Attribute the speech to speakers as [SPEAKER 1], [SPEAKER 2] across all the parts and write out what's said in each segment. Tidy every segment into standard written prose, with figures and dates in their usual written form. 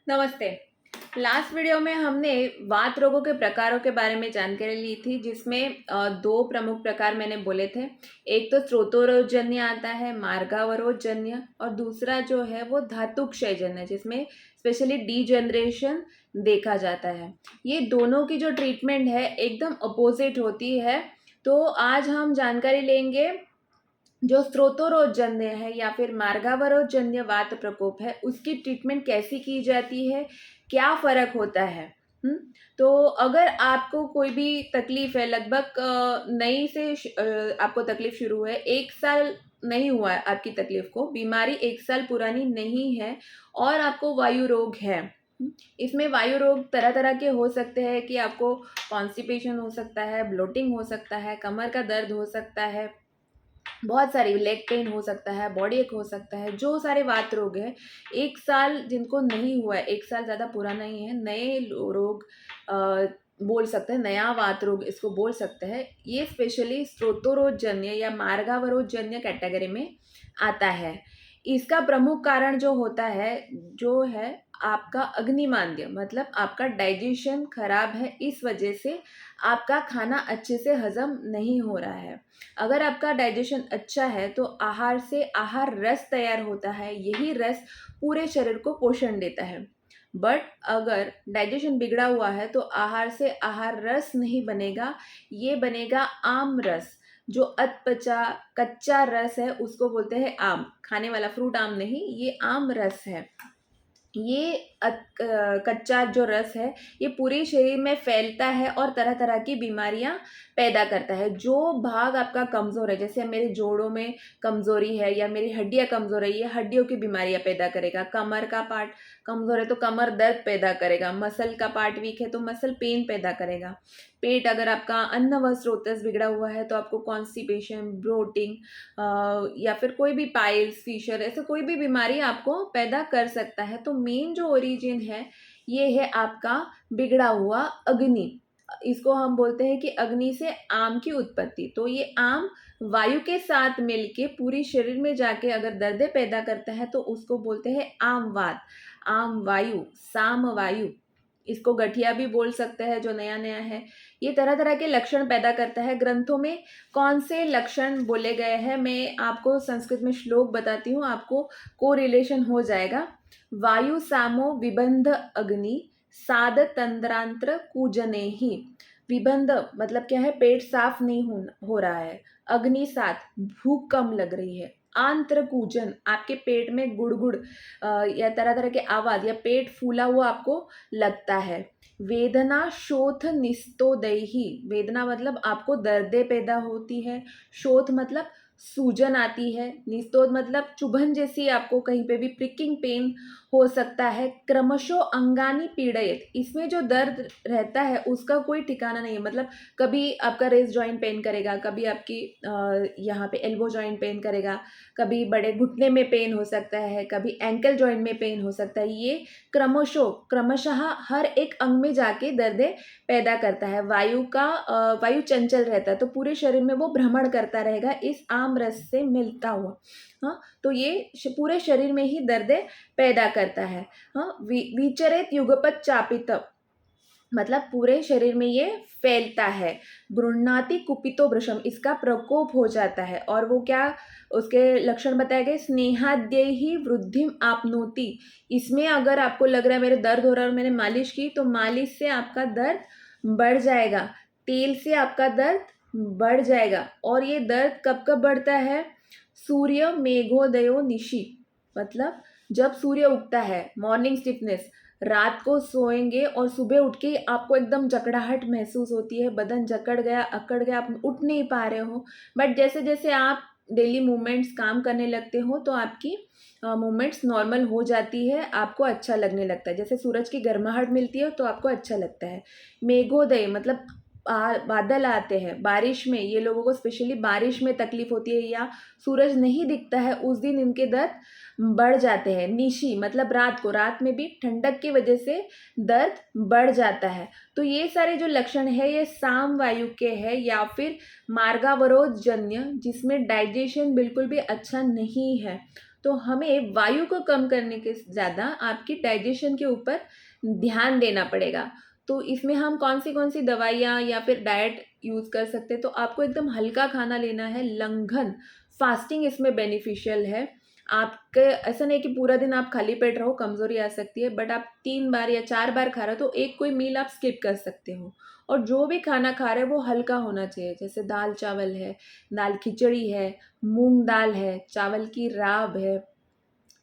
[SPEAKER 1] नमस्ते। Last video में हमने वात रोगों के प्रकारों के बारे में जानकारी ली थी, जिसमें दो प्रमुख प्रकार मैंने बोले थे। एक तो स्रोतोरोगजन्य आता है, मार्गावरोधजन्य, और दूसरा जो है वो धातुक्षयजन्य, जिसमें स्पेशली डीजनरेशन देखा जाता है। ये दोनों की जो ट्रीटमेंट है एकदम अपोजिट होती है। तो आज हम जानकारी लेंगे जो स्रोतोरोगजन्य है या फिर मार्गावरोधजन्य वात प्रकोप है, उसकी ट्रीटमेंट कैसी की जाती है, क्या फ़र्क होता है। तो अगर आपको कोई भी तकलीफ है, लगभग नई से आपको तकलीफ शुरू है, 1 साल नहीं हुआ है आपकी तकलीफ को, बीमारी 1 साल पुरानी नहीं है और आपको वायु रोग है। इसमें वायु रोग तरह तरह के हो सकते हैं कि आपको कॉन्स्टिपेशन हो सकता है, ब्लोटिंग हो सकता है, कमर का दर्द हो सकता है, बहुत सारी लेग पेन हो सकता है, बॉडी एक हो सकता है। जो सारे वात रोग है 1 साल जिनको नहीं हुआ है, 1 साल ज़्यादा पुराना नहीं है, नए रोग बोल सकते हैं, नया वात रोग इसको बोल सकते हैं। ये स्पेशली स्रोतोरोगजन्य या मार्गावरोधजन्य कैटेगरी में आता है। इसका प्रमुख कारण जो होता है, जो है आपका अग्निमांद्य, मतलब आपका डाइजेशन खराब है, इस वजह से आपका खाना अच्छे से हजम नहीं हो रहा है। अगर आपका डाइजेशन अच्छा है तो आहार से आहार रस तैयार होता है, यही रस पूरे शरीर को पोषण देता है। बट अगर डाइजेशन बिगड़ा हुआ है तो आहार से आहार रस नहीं बनेगा, ये बनेगा आम रस। जो अधपचा कच्चा रस है उसको बोलते हैं आम, खाने वाला फ्रूट आम नहीं, ये आम रस है। ये कच्चा जो रस है ये पूरे शरीर में फैलता है और तरह तरह की बीमारियां पैदा करता है। जो भाग आपका कमज़ोर है, जैसे मेरे जोड़ों में कमज़ोरी है या मेरी हड्डियां कमज़ोर है, ये हड्डियों की बीमारियां पैदा करेगा। कमर का पार्ट कमज़ोर है तो कमर दर्द पैदा करेगा। मसल का पार्ट वीक है तो मसल पेन पैदा करेगा। पेट अगर आपका अन्न व स्रोतस बिगड़ा हुआ है तो आपको कॉन्स्टिपेशन, ब्लोटिंग या फिर कोई भी पाइल्स, फिशर, ऐसे कोई भी बीमारी आपको पैदा कर सकता है। तो मेन जो ओरिजिन है ये है आपका बिगड़ा हुआ अग्नि। इसको हम बोलते हैं कि अग्नि से आम की उत्पत्ति। तो ये आम वायु के साथ मिलके पूरी शरीर में जाके अगर दर्द पैदा करता है तो उसको बोलते हैं आम वात, आम वायु, साम वायु। इसको गठिया भी बोल सकते हैं जो नया नया है। ये तरह तरह के लक्षण पैदा करता है। ग्रंथों में कौन से लक्षण बोले गए हैं मैं आपको संस्कृत में श्लोक बताती हूँ, आपको को रिलेशन हो जाएगा। वायु सामो विबंध अग्नि साध तंद्रांत्र कूजने ही। विबंध मतलब क्या है, पेट साफ नहीं हो रहा है। अग्नि साथ, भूख कम लग रही है। आंत्र कूजन, आपके पेट में गुड़गुड़ या तरह तरह के आवाज या पेट फूला हुआ आपको लगता है। वेदना शोथ निस्तोदयी, वेदना मतलब आपको दर्दे पैदा होती है। शोथ मतलब सूजन आती है। निस्तोद मतलब चुभन जैसी, आपको कहीं पे भी प्रिकिंग पेन हो सकता है। क्रमशः अंगानी पीड़यत, इसमें जो दर्द रहता है उसका कोई ठिकाना नहीं है। मतलब कभी आपका रेस्ट जॉइंट पेन करेगा, कभी आपकी यहाँ पे एल्बो जॉइंट पेन करेगा, कभी बड़े घुटने में पेन हो सकता है, कभी एंकल जॉइंट में पेन हो सकता है। ये क्रमशः हर एक अंग में जाके दर्दें पैदा करता है। वायु चंचल रहता है तो पूरे शरीर में वो भ्रमण करता रहेगा इस आम रस से मिलता हुआ। हाँ, तो ये पूरे शरीर में ही दर्दें पैदा करता है। हाँ, विचरित युगपत चापित मतलब पूरे शरीर में ये फैलता है। गृह्णाति कुपितो भृशम, इसका प्रकोप हो जाता है। और वो क्या, उसके लक्षण बताए गए। स्नेहाद्य ही वृद्धिम आपनोति, इसमें अगर आपको लग रहा है मेरे दर्द हो रहा है और मैंने मालिश की तो मालिश से आपका दर्द बढ़ जाएगा, तेल से आपका दर्द बढ़ जाएगा। और ये दर्द कब कब बढ़ता है, सूर्य मेघोदयो निशि, मतलब जब सूर्य उगता है, मॉर्निंग स्टिफनेस, रात को सोएंगे और सुबह उठ के आपको एकदम जकड़ाहट महसूस होती है, बदन जकड़ गया, अकड़ गया, आप उठ नहीं पा रहे हो। बट जैसे जैसे आप डेली मूवमेंट्स काम करने लगते हो तो आपकी मूवमेंट्स नॉर्मल हो जाती है, आपको अच्छा लगने लगता है। जैसे सूरज की गर्माहट मिलती है तो आपको अच्छा लगता है। मेघोदय मतलब बादल आते हैं बारिश में, ये लोगों को स्पेशली बारिश में तकलीफ होती है या सूरज नहीं दिखता है उस दिन इनके दर्द बढ़ जाते हैं। निशी मतलब रात को, रात में भी ठंडक की वजह से दर्द बढ़ जाता है। तो ये सारे जो लक्षण है ये साम वायु के हैं या फिर मार्गावरोधजन्य, जिसमें डाइजेशन बिल्कुल भी अच्छा नहीं है। तो तो हमें वायु को कम करने के ज़्यादा आपकी डाइजेशन के ऊपर ध्यान देना पड़ेगा। तो इसमें हम कौन सी दवाइयाँ या फिर डाइट यूज़ कर सकते हैं, तो आपको एकदम हल्का खाना लेना है। लंघन, फास्टिंग इसमें बेनिफिशियल है। आपके ऐसा नहीं कि पूरा दिन आप खाली पेट रहो, कमज़ोरी आ सकती है, बट आप 3 बार या 4 बार खा रहे हो तो एक कोई मील आप स्किप कर सकते हो। और जो भी खाना खा रहे हो वो हल्का होना चाहिए, जैसे दाल चावल है, दाल खिचड़ी है, मूंग दाल है, चावल की राब है,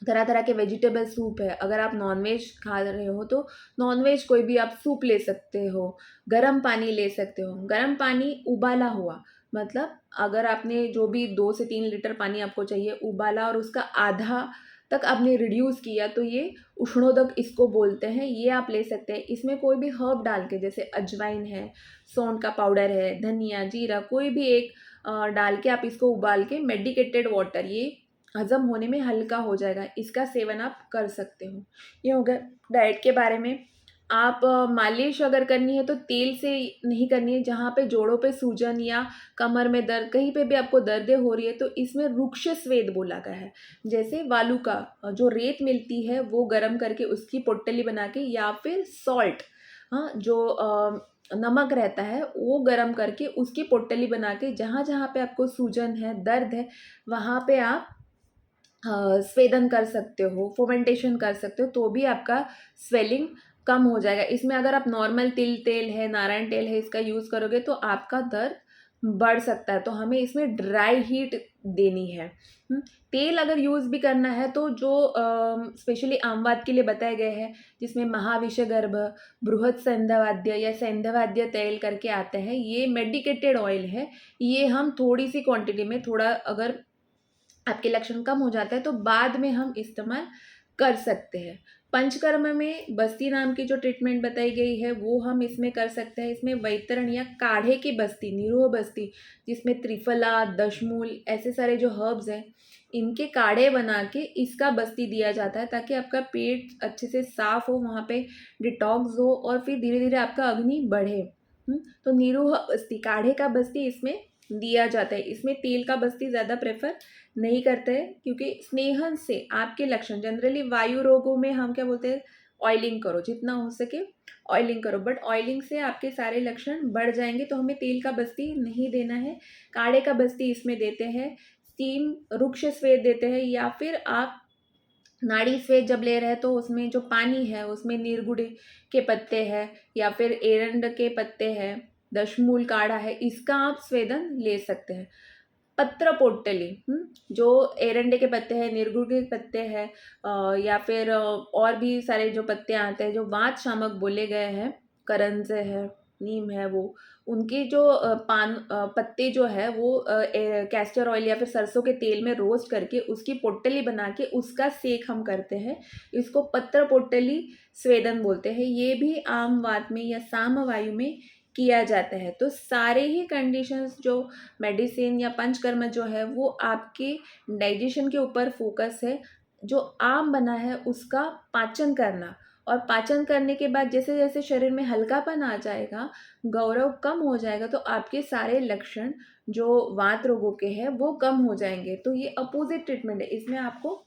[SPEAKER 1] तरह तरह के वेजिटेबल सूप है। अगर आप नॉनवेज खा रहे हो तो नॉनवेज कोई भी आप सूप ले सकते हो। गर्म पानी ले सकते हो। गर्म पानी उबाला हुआ, मतलब अगर आपने जो भी 2 से 3 लीटर पानी आपको चाहिए उबाला और उसका आधा तक आपने रिड्यूस किया, तो ये उष्णोदक इसको बोलते हैं, ये आप ले सकते हैं। इसमें कोई भी हर्ब डाल के, जैसे अजवाइन है, सौंठ का पाउडर है, धनिया, जीरा, कोई भी एक डाल के आप इसको उबाल के मेडिकेटेड वाटर, ये हज़म होने में हल्का हो जाएगा, इसका सेवन आप कर सकते हो। ये हो गया डाइट के बारे में। आप मालिश अगर करनी है तो तेल से नहीं करनी है। जहाँ पे जोड़ों पे सूजन या कमर में दर्द, कहीं पे भी आपको दर्दें हो रही है, तो इसमें वृक्ष स्वेद बोला गया है। जैसे वालुका, जो रेत मिलती है वो गर्म करके उसकी पोटली बना के, या फिर सॉल्ट, हाँ, जो नमक रहता है वो गर्म करके उसकी पोटली बना के, जहाँ जहाँ पे आपको सूजन है, दर्द है, वहाँ पे आप स्वेदन कर सकते हो, फोमेंटेशन कर सकते हो, तो भी आपका स्वेलिंग कम हो जाएगा। इसमें अगर आप नॉर्मल तिल तेल है, नारायण तेल है, इसका यूज़ करोगे तो आपका दर्द बढ़ सकता है। तो हमें इसमें ड्राई हीट देनी है। तेल अगर यूज़ भी करना है तो जो स्पेशली आमवाद के लिए बताए गए हैं, जिसमें महाविषगर्भ, बृहद संध्यवाद्य या संध्यवाद्य तेल करके आते हैं, ये मेडिकेटेड ऑयल है। ये हम थोड़ी सी क्वांटिटी में, थोड़ा अगर आपके लक्षण कम हो जाता है तो बाद में हम इस्तेमाल कर सकते हैं। पंचकर्म में बस्ती नाम की जो ट्रीटमेंट बताई गई है वो हम इसमें कर सकते हैं। इसमें वैतरण या काढ़े की बस्ती, निरोह बस्ती, जिसमें त्रिफला, दशमूल, ऐसे सारे जो हर्ब्स हैं, इनके काढ़े बना के इसका बस्ती दिया जाता है, ताकि आपका पेट अच्छे से साफ हो, वहाँ पे डिटॉक्स हो और फिर धीरे धीरे आपका अग्नि बढ़े। तो निरोह बस्ती, काढ़े का बस्ती इसमें दिया जाता है। इसमें तेल का बस्ती ज़्यादा प्रेफर नहीं करते हैं, क्योंकि स्नेहन से आपके लक्षण, जनरली वायु रोगों में हम क्या बोलते हैं, ऑयलिंग करो, जितना हो सके ऑयलिंग करो, बट ऑयलिंग से आपके सारे लक्षण बढ़ जाएंगे, तो हमें तेल का बस्ती नहीं देना है। काढ़े का बस्ती इसमें देते हैं। स्टीम वृक्ष स्वेद देते हैं, या फिर आप नाड़ी स्वेद जब ले रहे हैं तो उसमें जो पानी है उसमें निर्गुड़े के पत्ते हैं, या फिर एरंड के पत्ते हैं, दशमूल काढ़ा है, इसका आप स्वेदन ले सकते हैं। पत्र पोटली, जो एरंडे के पत्ते हैं, निर्गुड़ के पत्ते हैं, या फिर और भी सारे जो पत्ते आते हैं जो वात शामक बोले गए हैं, करंजे है, नीम है, वो उनके जो पत्ते जो है वो कैस्टर ऑयल या फिर सरसों के तेल में रोस्ट करके उसकी पोटली बना के उसका सेक हम करते हैं। इसको पत्र पोटली स्वेदन बोलते हैं। ये भी आम वात में या सामवायु में किया जाता है। तो सारे ही कंडीशंस जो मेडिसिन या पंचकर्म जो है वो आपके डाइजेशन के ऊपर फोकस है। जो आम बना है उसका पाचन करना, और पाचन करने के बाद जैसे जैसे शरीर में हल्कापन आ जाएगा, गौरव कम हो जाएगा, तो आपके सारे लक्षण जो वात रोगों के हैं वो कम हो जाएंगे। तो ये अपोजिट ट्रीटमेंट है। इसमें आपको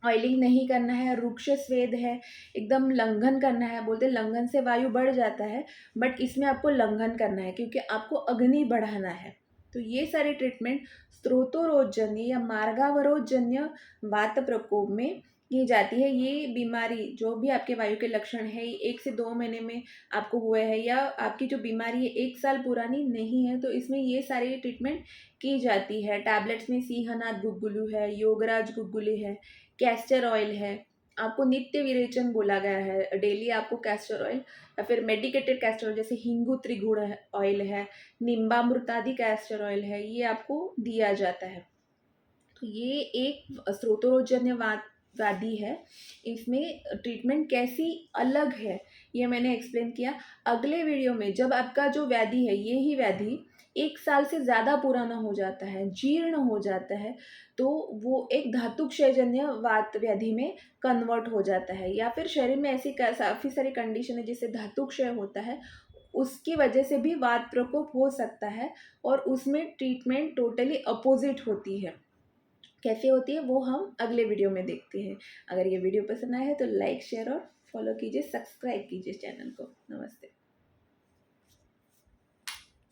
[SPEAKER 1] ऑयलिंग नहीं करना है, रुक्ष स्वेद है, एकदम लंघन करना है। बोलते लंघन से वायु बढ़ जाता है, बट इसमें आपको लंघन करना है क्योंकि आपको अग्नि बढ़ाना है। तो ये सारे ट्रीटमेंट स्त्रोतोरोजन्य या मार्गावरोजन्य वात प्रकोप में की जाती है। ये बीमारी जो भी आपके वायु के लक्षण है 1 से 2 महीने में आपको हुए हैं, या आपकी जो बीमारी है 1 साल पुरानी नहीं है, तो इसमें ये सारी ट्रीटमेंट की जाती है। टैबलेट्स में सिंहनाथ गुग्गुलू है, योगराज गुग्गुले है, कैस्टर ऑयल है। आपको नित्य विरेचन बोला गया है, डेली आपको कैस्टर ऑयल या फिर मेडिकेटेड कैस्टर ऑयल, जैसे हिंगू त्रिगुण ऑयल है, निम्बामृत आदि कैस्टर ऑयल है, ये आपको दिया जाता है। तो ये एक स्रोतोरोजन्य व्याधि है। इसमें ट्रीटमेंट कैसी अलग है ये मैंने एक्सप्लेन किया। अगले वीडियो में जब आपका जो व्याधि है, ये ही व्याधि 1 साल से ज़्यादा पुराना हो जाता है, जीर्ण हो जाता है, तो वो एक धातु क्षयजन्य वात व्याधि में कन्वर्ट हो जाता है। या फिर शरीर में ऐसी काफ़ी सारी कंडीशन है जिससे धातु क्षय होता है, उसकी वजह से भी वात प्रकोप हो सकता है, और उसमें ट्रीटमेंट टोटली अपोजिट होती है। कैसे होती है वो हम अगले वीडियो में देखते हैं। अगर ये वीडियो पसंद आया है तो लाइक शेयर और फॉलो कीजिए, सब्सक्राइब कीजिए चैनल को। नमस्ते।